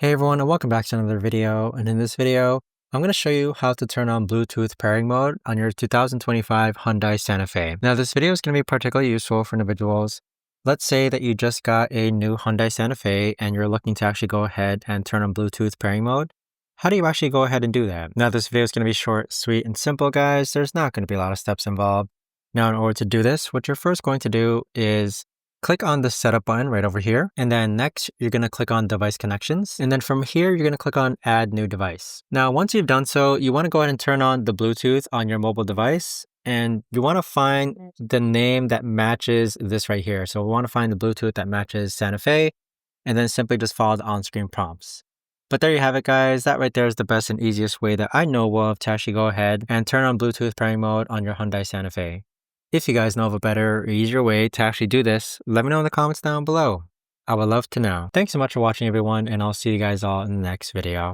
Hey everyone, and welcome back to another video. And in this video, I'm going to show you how to turn on Bluetooth pairing mode on your 2025 Hyundai Santa Fe. Now, this video is going to be particularly useful for individuals. Let's say that you just got a new Hyundai Santa Fe and you're looking to actually go ahead and turn on Bluetooth pairing mode. How do you actually go ahead and do that? Now, this video is going to be short, sweet, and simple, guys. There's not going to be a lot of steps involved. Now, in order to do this, what you're first going to do is click on the setup button right over here. And then next, you're going to click on device connections. And then from here, you're going to click on add new device. Now, once you've done so, you want to go ahead and turn on the Bluetooth on your mobile device. And you want to find the name that matches this right here. So we want to find the Bluetooth that matches Santa Fe, and then simply just follow the on-screen prompts. But there you have it, guys. That right there is the best and easiest way that I know of to actually go ahead and turn on Bluetooth pairing mode on your Hyundai Santa Fe. If you guys know of a better or easier way to actually do this, let me know in the comments down below. I would love to know. Thanks so much for watching, everyone, and I'll see you guys all in the next video.